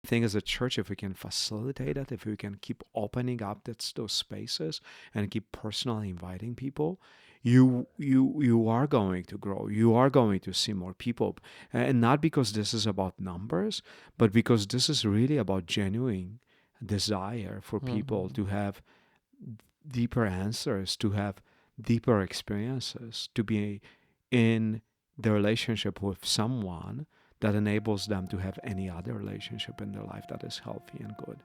think as a church, if we can facilitate it, if we can keep opening up those spaces and keep personally inviting people, you are going to grow. You are going to see more people. And not because this is about numbers, but because this is really about genuine desire for people to have deeper answers, to have deeper experiences, to be in the relationship with someone that enables them to have any other relationship in their life that is healthy and good.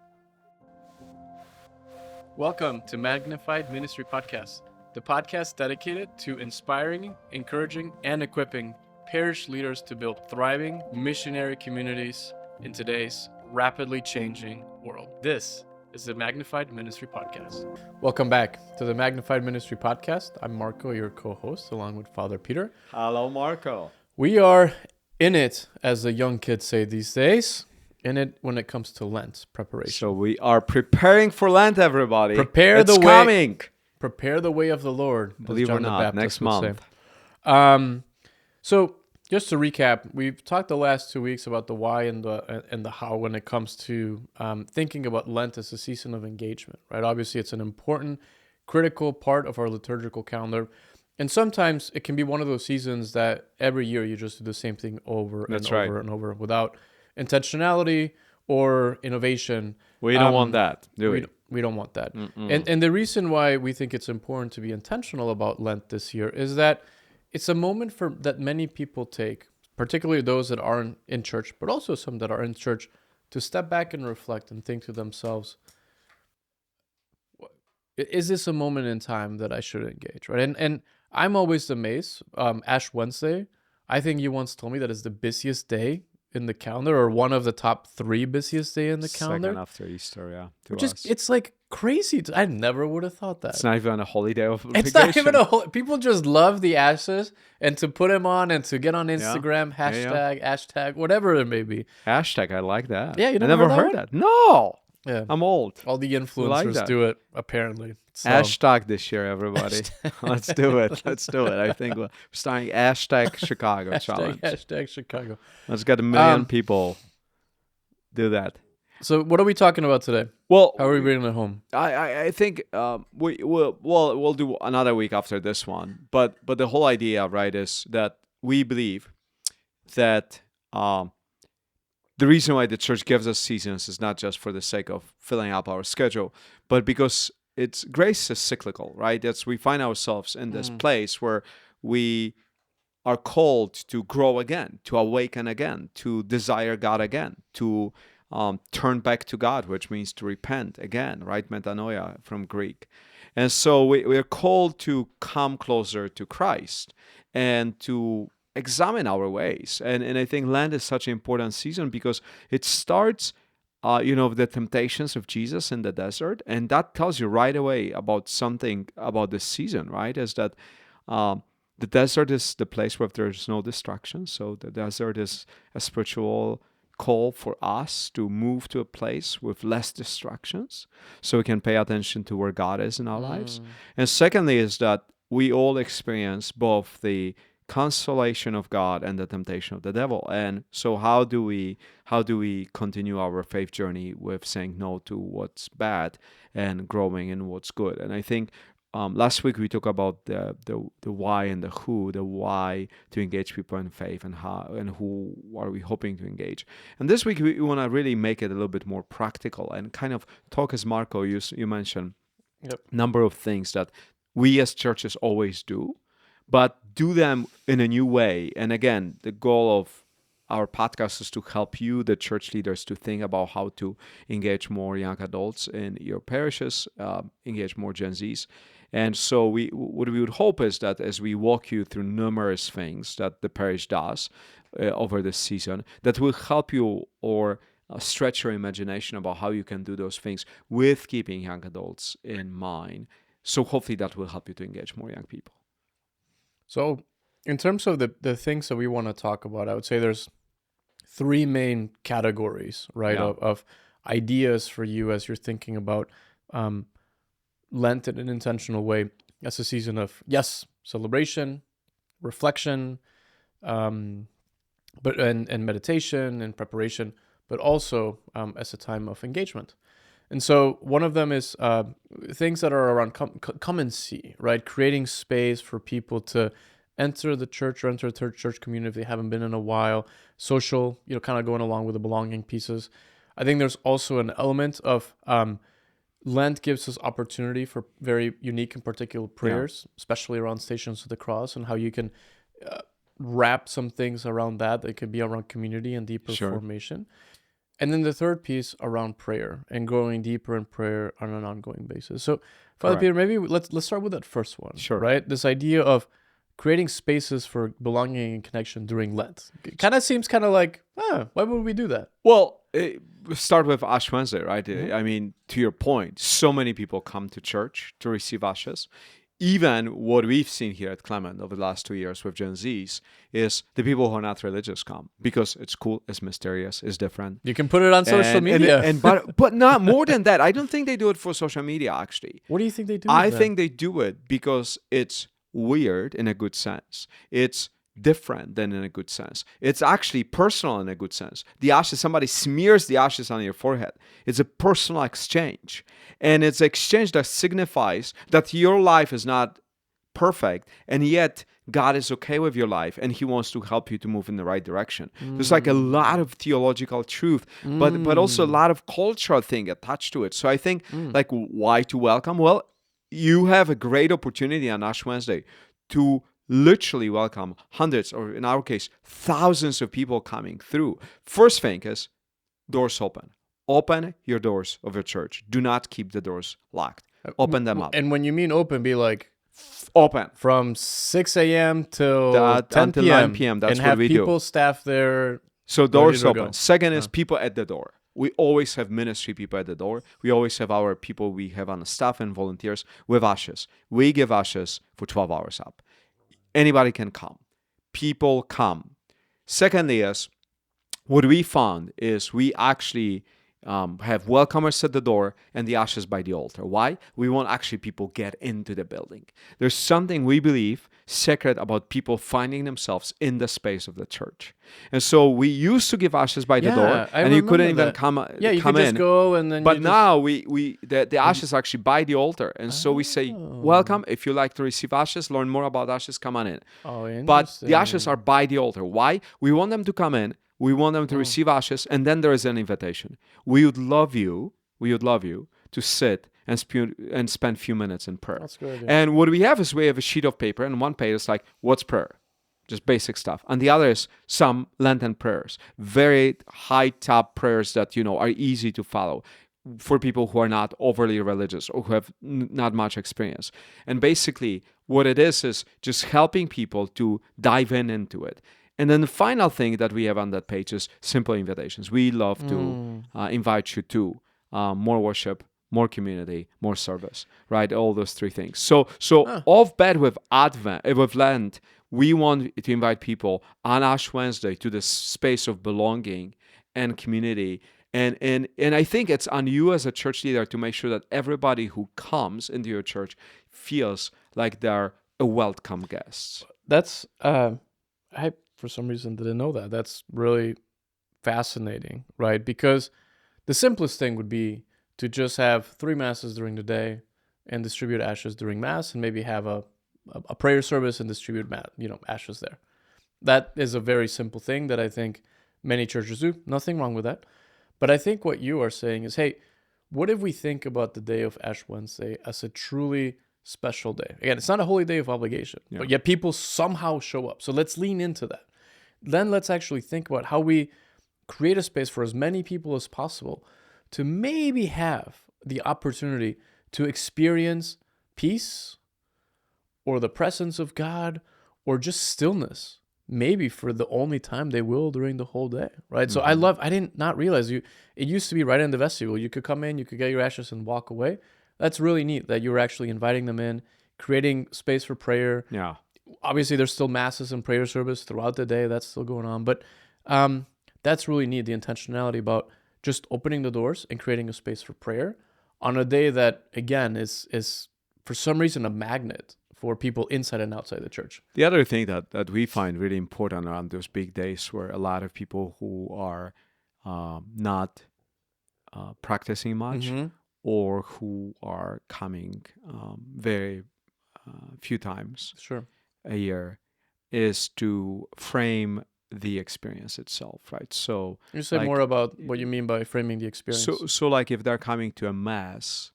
Welcome to Magnified Ministry Podcast, the podcast dedicated to inspiring, encouraging, and equipping parish leaders to build thriving missionary communities in today's rapidly changing world. This is the Magnified Ministry Podcast. Welcome back to the Magnified Ministry Podcast. I'm Marco, your co-host, along with Father Peter. Hello, Marco. We are in it, as the young kids say these days, in it when it comes to Lent preparation. So we are preparing for Lent, everybody. Prepare the way. Coming. Prepare the way of the Lord, Believe as John it or the not, Baptist next would month. say. So just to recap, we've talked the last 2 weeks about the why and the how when it comes to thinking about Lent as a season of engagement, right? Obviously, it's an important, critical part of our liturgical calendar. And sometimes it can be one of those seasons that every year you just do the same thing over and over and over without intentionality or innovation. We don't want that, do we? We don't want that. And the reason why we think it's important to be intentional about Lent this year is that it's a moment that many people take, particularly those that aren't in church, but also some that are in church, to step back and reflect and think to themselves, is this a moment in time that I should engage, right? And I'm always amazed. Ash Wednesday, I think you once told me that is the busiest day in the calendar, or one of the top 3 busiest day in the calendar. Second after Easter, yeah. It's like crazy. I never would have thought that. It's not even a holiday of vacation. It's not even people just love the ashes and to put them on and to get on Instagram, hashtag, whatever it may be. Hashtag, I like that. Yeah, you never heard that. No. Yeah. I'm old. All the influencers do it, apparently. So. Hashtag this year, everybody. Let's do it. I think we're starting hashtag Chicago challenge. Hashtag Chicago. Let's get 1 million people do that. So what are we talking about today? Well, how are we bringing it home? I think we'll do another week after this one. But the whole idea, right, is that we believe that the reason why the church gives us seasons is not just for the sake of filling up our schedule, but because grace is cyclical, right? We find ourselves in this place where we are called to grow again, to awaken again, to desire God again, to turn back to God, which means to repent again, right? Metanoia from Greek. And so we are called to come closer to Christ and to examine our ways. And I think Lent is such an important season because it starts the temptations of Jesus in the desert, and that tells you right away about something about this season, right? Is that the desert is the place where there's no distraction. So the desert is a spiritual call for us to move to a place with less distractions so we can pay attention to where God is in our lives. And secondly is that we all experience both the consolation of God and the temptation of the devil. And so how do we continue our faith journey with saying no to what's bad and growing in what's good? And I think last week we talked about the why and the who, the why to engage people in faith and how and who are we hoping to engage. And this week we want to really make it a little bit more practical and kind of talk, as Marco you mentioned, number of things that we as churches always do, but do them in a new way. And again, the goal of our podcast is to help you, the church leaders, to think about how to engage more young adults in your parishes, engage more Gen Zs. And so what we would hope is that as we walk you through numerous things that the parish does over this season, that will help you or stretch your imagination about how you can do those things with keeping young adults in mind. So hopefully that will help you to engage more young people. So in terms of the things that we want to talk about, I would say there's 3 main categories, right, of ideas for you as you're thinking about Lent in an intentional way as a season of, yes, celebration, reflection, and meditation and preparation, but also as a time of engagement. And so one of them is things that are around come and see, right? Creating space for people to enter the church or enter a church community if they haven't been in a while. Social, kind of going along with the belonging pieces. I think there's also an element of Lent gives us opportunity for very unique and particular prayers, especially around Stations of the Cross, and how you can wrap some things around that. It could be around community and deeper formation. And then the third piece around prayer and going deeper in prayer on an ongoing basis. So, Father Peter, maybe let's start with that first one. Sure. Right? This idea of creating spaces for belonging and connection during Lent. It kind of seems kind of like, why would we do that? Well, start with Ash Wednesday, right? I mean, to your point, so many people come to church to receive ashes. Even what we've seen here at Clement over the last 2 years with Gen Zs is the people who are not religious come because it's cool, it's mysterious, it's different. You can put it on social media. But not more than that. I don't think they do it for social media, actually. What do you think they do? I think they do it because it's weird in a good sense. It's different than in a good sense. It's actually personal in a good sense. The ashes, somebody smears the ashes on your forehead. It's a personal exchange. And it's an exchange that signifies that your life is not perfect, and yet God is okay with your life, and He wants to help you to move in the right direction. There's like a lot of theological truth, but also a lot of cultural thing attached to it. So I think like why to welcome? Well, you have a great opportunity on Ash Wednesday to literally welcome hundreds, or in our case, thousands of people coming through. First thing is doors open. Open your doors of your church. Do not keep the doors locked. Open them up. And when you mean open, be like open from 6 a.m. till 10 until p.m. 9 p.m. That's and what we do. have people staff there. So doors open. Go. Second is people at the door. We always have ministry people at the door. We always have our people we have on the staff and volunteers with ashes. We give ashes for 12 hours up. Anybody can come. People come. Secondly is, what we found is we actually have welcomers at the door and the ashes by the altar. Why? We want actually people get into the building. There's something we believe sacred about people finding themselves in the space of the church. And so we used to give ashes by the door, and you couldn't even come in. Yeah, you could just go and then. But now the ashes are actually by the altar, and so we say, welcome. If you like to receive ashes, learn more about ashes, come on in. Oh, interesting. But the ashes are by the altar. Why? We want them to come in. We want them to receive ashes, and then there is an invitation. We would love you to sit and spend a few minutes in prayer. That's good. Yeah. And what we have is we have a sheet of paper, and one page is like, what's prayer? Just basic stuff. And the other is some Lenten prayers, very high top prayers that, are easy to follow for people who are not overly religious or who have not much experience. And basically what it is just helping people to dive into it. And then the final thing that we have on that page is simple invitations. We love to invite you to more worship, more community, more service, right? All those three things. So off bat with Lent, we want to invite people on Ash Wednesday to this space of belonging and community. And I think it's on you as a church leader to make sure that everybody who comes into your church feels like they're a welcome guest. That's I for some reason didn't know that. That's really fascinating, right? Because the simplest thing would be to just have 3 masses during the day and distribute ashes during mass, and maybe have a prayer service and distribute ashes there. That is a very simple thing that I think many churches do. Nothing wrong with that. But I think what you are saying is, hey, what if we think about the day of Ash Wednesday as a truly special day? Again, it's not a holy day of obligation, but yet people somehow show up. So let's lean into that. Then let's actually think about how we create a space for as many people as possible to maybe have the opportunity to experience peace or the presence of God or just stillness, maybe for the only time they will during the whole day, right? Mm-hmm. So I did not realize it used to be right in the vestibule. You could come in, you could get your ashes and walk away. That's really neat that you were actually inviting them in, creating space for prayer. Yeah. Obviously, there's still masses and prayer service throughout the day. That's still going on. But that's really neat, the intentionality about just opening the doors and creating a space for prayer on a day that, again, is for some reason a magnet for people inside and outside the church. The other thing that we find really important around those big days where a lot of people who are not practicing much, Mm-hmm. or who are coming very few times Sure. a year, is to frame the experience itself, right? So, You say more like, about what you mean by framing the experience. so like if they're coming to a mass,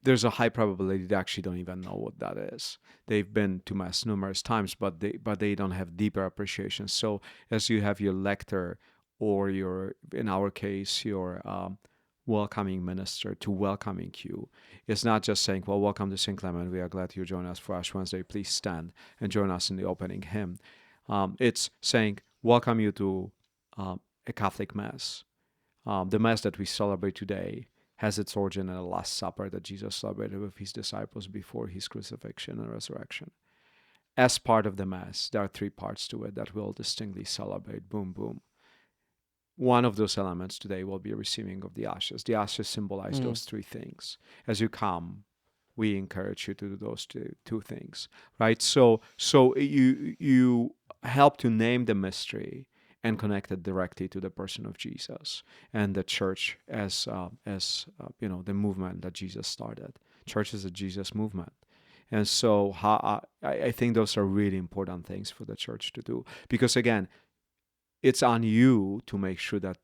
there's a high probability they actually don't even know what that is. They've been to mass numerous times, but they don't have deeper appreciation. So as you have your lector, or your, in our case, your welcoming minister to welcoming you, it's not just saying, well, welcome to St. Clement, we are glad you join us for Ash Wednesday, please stand and join us in the opening hymn. It's saying, welcome you to a Catholic mass. The mass that we celebrate today has its origin in the Last Supper that Jesus celebrated with his disciples before his crucifixion and resurrection. As part of the mass, there are three parts to it that we'll distinctly celebrate. Boom, boom. One of those elements today will be a receiving of the ashes. The ashes symbolize those three things. As you come, we encourage you to do those two things, right? So you help to name the mystery and connect it directly to the person of Jesus and the church as the movement that Jesus started. Church is a Jesus movement. And so I think those are really important things for the church to do, because again, it's on you to make sure that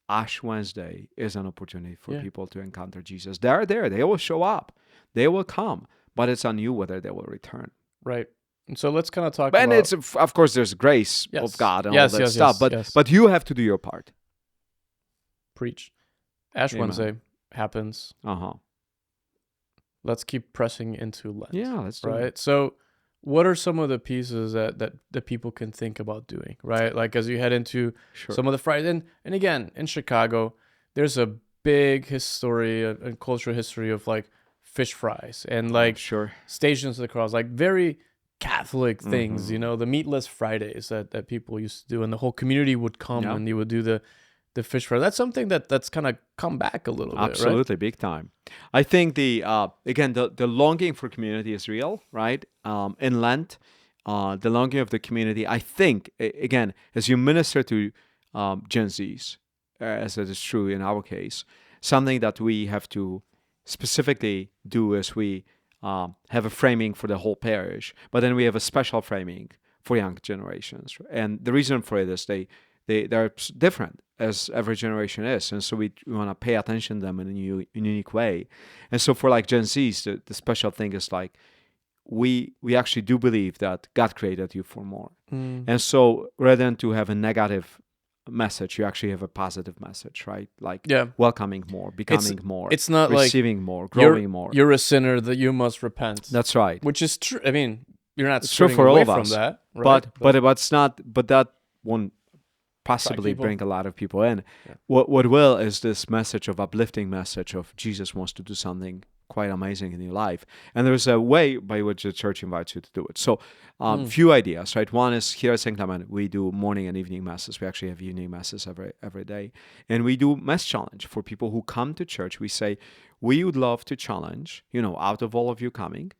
Ash Wednesday is an opportunity for people to encounter Jesus. They're there. They will show up. They will come. But it's on you whether they will return. Right. And so let's kind of talk And about... it's, of course, there's grace of God and all that stuff. But you have to do your part. Preach. Ash Amen. Wednesday happens. Uh-huh. Let's keep pressing into Lent. Yeah, let's do right? it. So what are some of the pieces that people can think about doing, right? Like as you head into some of the Fridays, and again, in Chicago, there's a big history and cultural history of like fish fries and like Stations of the Cross, like very Catholic things, you know, the meatless Fridays that people used to do, and the whole community would come and you would do the fish fry. That's something that's kind of come back a little bit, Absolutely, big time. I think the longing for community is real, right? In Lent, the longing of the community, I think, again, as you minister to Gen Zs, as it is true in our case, something that we have to specifically do is we have a framing for the whole parish, but then we have a special framing for young generations. And the reason for it is they're different, as every generation is, and so we want to pay attention to them in a unique way. And so for like Gen Zs, the special thing is like we actually do believe that God created you for more. And so rather than to have a negative message, you actually have a positive message, right? Like welcoming more, becoming more. It's not receiving like more, growing more. You're a sinner that you must repent. That's right. Which is true. I mean, you're not it's true for away all of from us, that, right? But it's not. But that won't possibly bring a lot of people in. What will is this message of uplifting message of Jesus wants to do something quite amazing in your life, and there's a way by which the church invites you to do it. So few ideas, right? One is here at St. Clement we do morning and evening masses. We actually have evening masses every day, and we do mass challenge for people who come to church. We say we would love to challenge, out of all of you coming,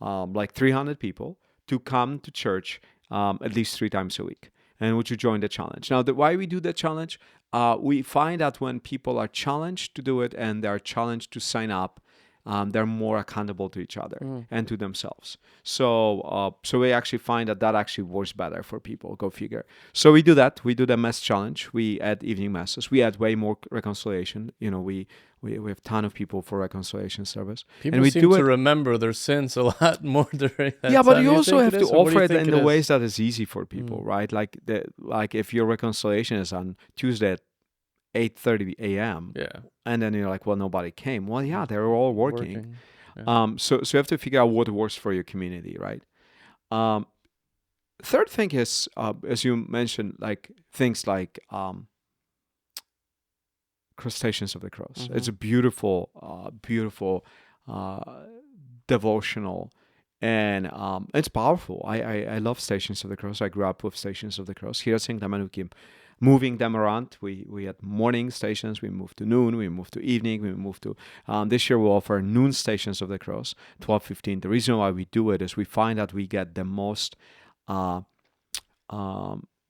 like 300 people, to come to church at least 3 times a week. And would you join the challenge? Now, why we do the challenge? We find that when people are challenged to do it and they're challenged to sign up, they're more accountable to each other and to themselves. So we actually find that actually works better for people. Go figure. So we do that. We do the mass challenge. We add evening masses. We add way more reconciliation. We have a ton of people for reconciliation service. People seem to remember their sins a lot more during that time. But you also have to offer it in the ways that is easy for people, right? Like if your reconciliation is on Tuesday at 8:30 a.m. and then you're like, well, nobody came. Well, yeah, they're all working. So you have to figure out what works for your community, right? Third thing is, as you mentioned, like things like Stations of the Cross. It's a beautiful devotional, and it's powerful. I love Stations of the Cross. I grew up with Stations of the Cross. Here at St. Clement, we keep moving them around. We had morning stations, we moved to noon, we moved to evening, we moved to this year we'll offer noon Stations of the Cross, 12:15. The reason why we do it is we find that we get the most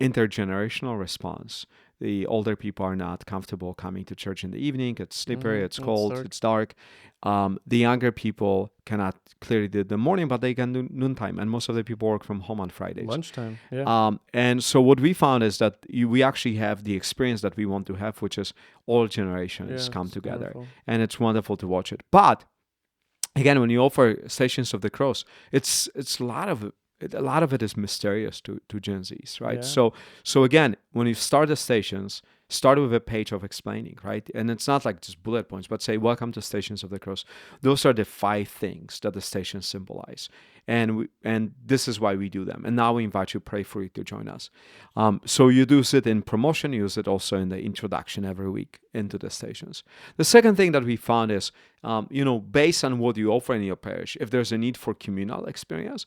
intergenerational response the older people are not comfortable coming to church in the evening. It's slippery, it's It's cold, dark. it's dark. The younger people cannot clearly do the morning, but they can do noontime. And most of the people work from home on Fridays. Lunchtime. Yeah. And so what we found is that we actually have the experience that we want to have, which is all generations Yeah, come it's together. wonderful. And it's wonderful to watch it. But again, when you offer Stations of the Cross, it's a lot of it is mysterious to Gen Zs, right? Yeah. So again, when you start the stations, start with a page of explaining, right? And it's not like just bullet points, but say, welcome to Stations of the Cross. Those are the 5 things that the stations symbolize. And this is why we do them. And now we invite you prayerfully to join us. So you use it in promotion, you use it also in the introduction every week into the stations. The second thing that we found is, based on what you offer in your parish, if there's a need for communal experience,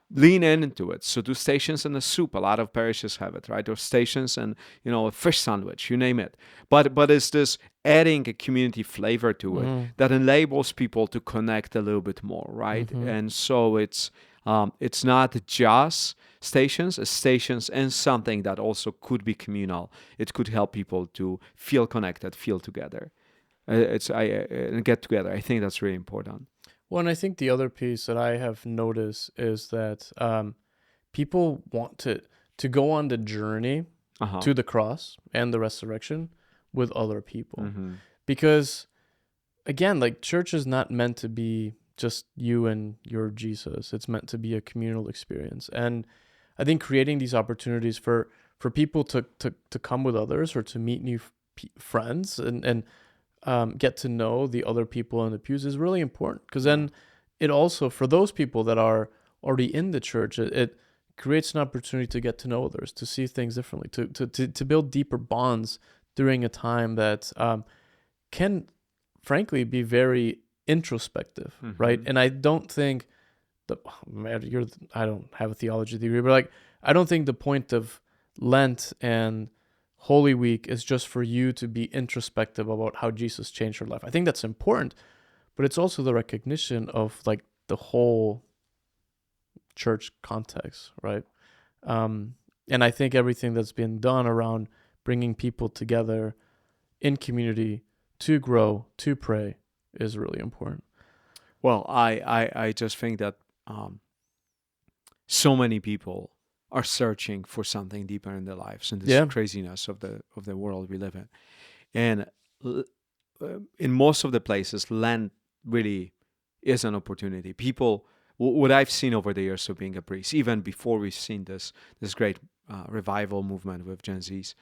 lean into it. So do stations and a soup. A lot of parishes have it, right? Or stations and a fish sandwich, you name it. But it's this adding a community flavor to it that enables people to connect a little bit more, right? And so it's not just stations, it's stations and something that also could be communal. It could help people to feel connected, feel together. And get together. I think that's really important. Well, and I think the other piece that I have noticed is that people want to go on the journey to the cross and the resurrection with other people. Because, again, like, church is not meant to be just you and your Jesus. It's meant to be a communal experience. And I think creating these opportunities for people to come with others or to meet new friends and get to know the other people in the pews is really important, because then it also, for those people that are already in the church, it creates an opportunity to get to know others, to see things differently, to build deeper bonds during a time that can, frankly, be very introspective, right? And I don't think I don't have a theology degree, but like, I don't think the point of Lent and Holy Week is just for you to be introspective about how Jesus changed your life. I think that's important, but it's also the recognition of like the whole church context, right? And I think everything that's been done around bringing people together in community to grow, to pray, is really important. Well, I just think that so many people are searching for something deeper in their lives in this craziness of the world we live in. And in most of the places, Lent really is an opportunity. People, what I've seen over the years of being a priest, even before we've seen this great revival movement with Gen Zs,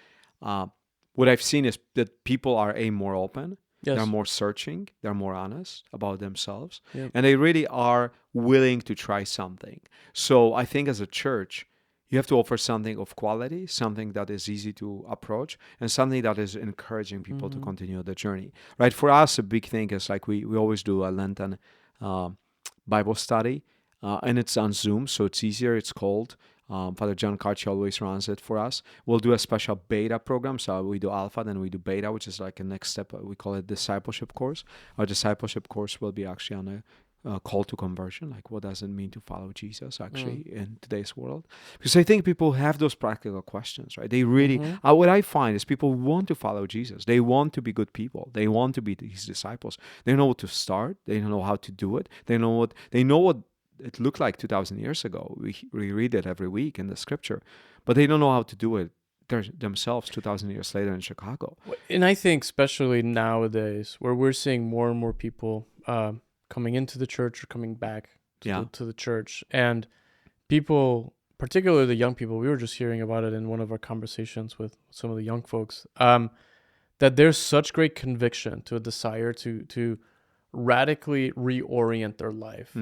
what I've seen is that people are more open. Yes. They're more searching. They're more honest about themselves. Yep. And they really are willing to try something. So I think as a church, you have to offer something of quality, something that is easy to approach, and something that is encouraging people to continue the journey. Right? For us, a big thing is like we always do a Lenten Bible study, and it's on Zoom, so it's easier. It's called. Father John Carchi always runs it for us. We'll do a special beta program. So we do alpha, then we do beta, which is like a next step. We call it discipleship course. Our discipleship course will be actually on a call to conversion. Like, what does it mean to follow Jesus actually in today's world? Because I think people have those practical questions, right? They really, what I find is people want to follow Jesus. They want to be good people. They want to be his disciples. They know what to start. They know how to do it. They know what it looked like 2,000 years ago. We read it every week in the scripture, but they don't know how to do it themselves 2,000 years later in Chicago. And I think especially nowadays, where we're seeing more and more people coming into the church or coming back to the church, and people, particularly the young people, we were just hearing about it in one of our conversations with some of the young folks, that there's such great conviction to a desire to radically reorient their life,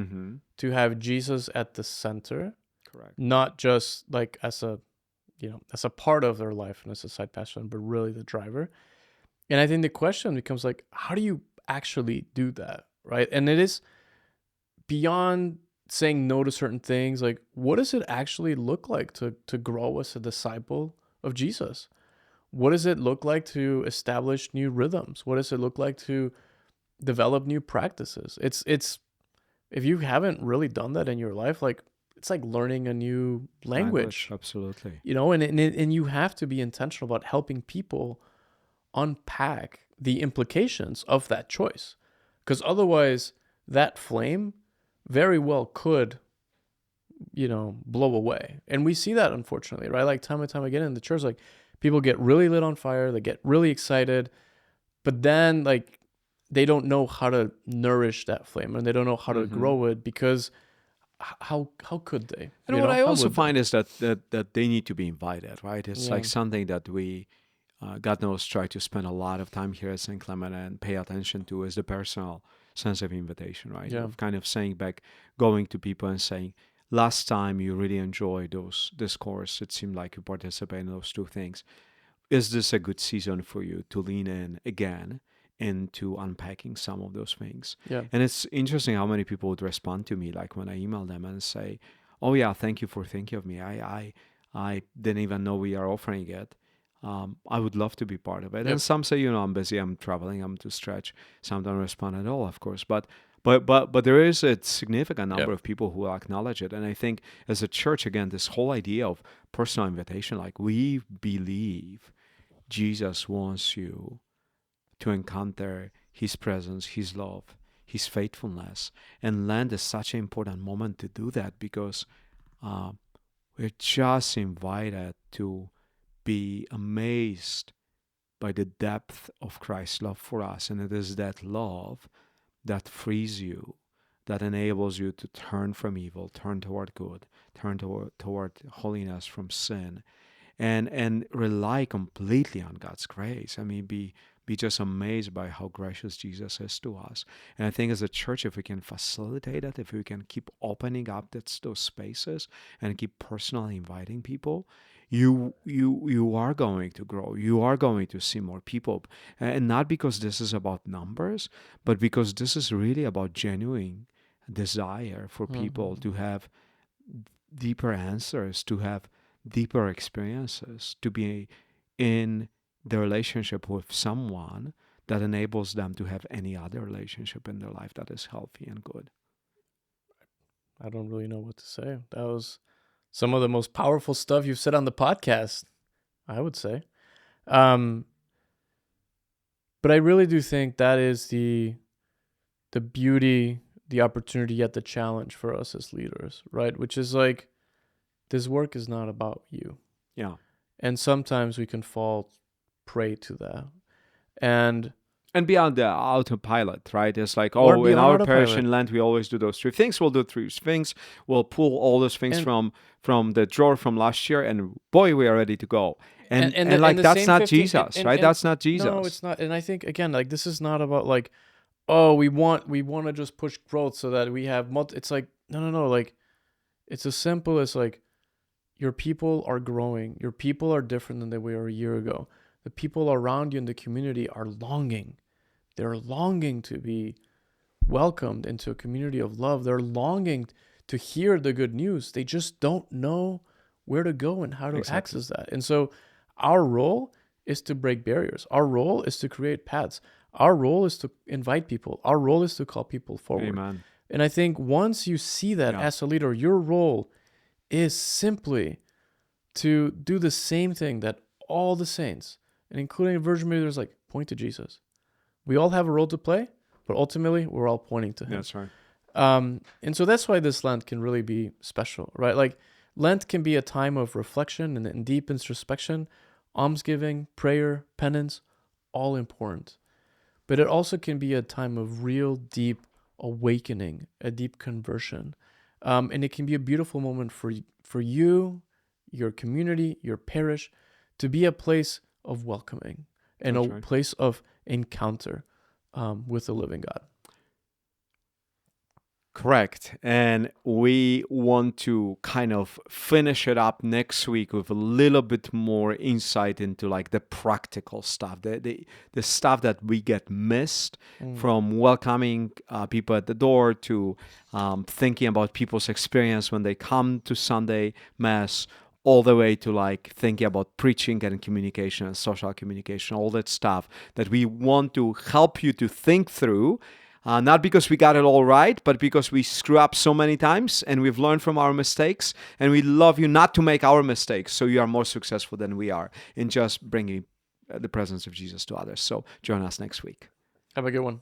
to have Jesus at the center. Correct. Not just like as a part of their life and as a side passion, but really the driver. And I think the question becomes like, how do you actually do that, right? And it is beyond saying no to certain things. Like, what does it actually look like to grow as a disciple of Jesus? What does it look like to establish new rhythms? What does it look like to develop new practices? It's if you haven't really done that in your life, like, it's like learning a new language. Absolutely. And you have to be intentional about helping people unpack the implications of that choice, because otherwise that flame very well could blow away. And we see that, unfortunately, right? Like time and time again in the church, like people get really lit on fire, they get really excited, but then like they don't know how to nourish that flame, and they don't know how to grow it, because how could they? And what I also find is that they need to be invited, right? It's like something that we, God knows, try to spend a lot of time here at St. Clement and pay attention to, is the personal sense of invitation, right? Yeah. Of kind of saying back, going to people and saying, last time you really enjoyed this course, it seemed like you participated in those two things. Is this a good season for you to lean in again into unpacking some of those things? Yeah. And it's interesting how many people would respond to me, like when I email them and say, oh yeah, thank you for thinking of me. I didn't even know we are offering it. I would love to be part of it. Yep. And some say, I'm busy, I'm traveling, I'm too stretched. Some don't respond at all, of course. But there is a significant number of people who will acknowledge it. And I think as a church, again, this whole idea of personal invitation, like we believe Jesus wants you to encounter his presence, his love, his faithfulness. And Lent is such an important moment to do that, because we're just invited to be amazed by the depth of Christ's love for us. And it is that love that frees you, that enables you to turn from evil, turn toward good, turn toward holiness, from sin, and rely completely on God's grace. I mean, be just amazed by how gracious Jesus is to us. And I think as a church, if we can facilitate it, if we can keep opening up those spaces and keep personally inviting people, you are going to grow. You are going to see more people. And not because this is about numbers, but because this is really about genuine desire for people to have deeper answers, to have deeper experiences, to be in the relationship with someone that enables them to have any other relationship in their life that is healthy and good. I don't really know what to say. That was some of the most powerful stuff you've said on the podcast, I would say. But I really do think that is the beauty, the opportunity, yet the challenge for us as leaders, right? Which is like, this work is not about you. Yeah. And sometimes we can fall prey to that. And beyond the autopilot, right? It's like, in our parish in Lent, we always do those 3 things. We'll do 3 things. We'll pull all those things from the drawer from last year, and boy, we are ready to go. And that's not Jesus, right? That's not Jesus. No, it's not. And I think, again, like, this is not about like, we want to just push growth so that we have it's like, no. Like, it's as simple as like, your people are growing. Your people are different than they were a year ago. The people around you in the community are longing. They're longing to be welcomed into a community of love. They're longing to hear the good news. They just don't know where to go and how to access that. And so our role is to break barriers. Our role is to create paths. Our role is to invite people. Our role is to call people forward. Amen. And I think once you see that as a leader, your role is simply to do the same thing that all the saints, and including Virgin Mary, there's like, point to Jesus. We all have a role to play, but ultimately we're all pointing to him. That's right. And so that's why this Lent can really be special, right? Like, Lent can be a time of reflection and deep introspection, almsgiving, prayer, penance, all important. But it also can be a time of real deep awakening, a deep conversion. And it can be a beautiful moment for you, your community, your parish, to be a place of welcoming and a place of encounter with the living God. Correct. And we want to kind of finish it up next week with a little bit more insight into like the practical stuff, the stuff that we get missed, from welcoming people at the door to thinking about people's experience when they come to Sunday Mass, all the way to like thinking about preaching and communication and social communication, all that stuff that we want to help you to think through. not because we got it all right, but because we screw up so many times and we've learned from our mistakes, and we love you not to make our mistakes, so you are more successful than we are in just bringing the presence of Jesus to others. So join us next week. Have a good one.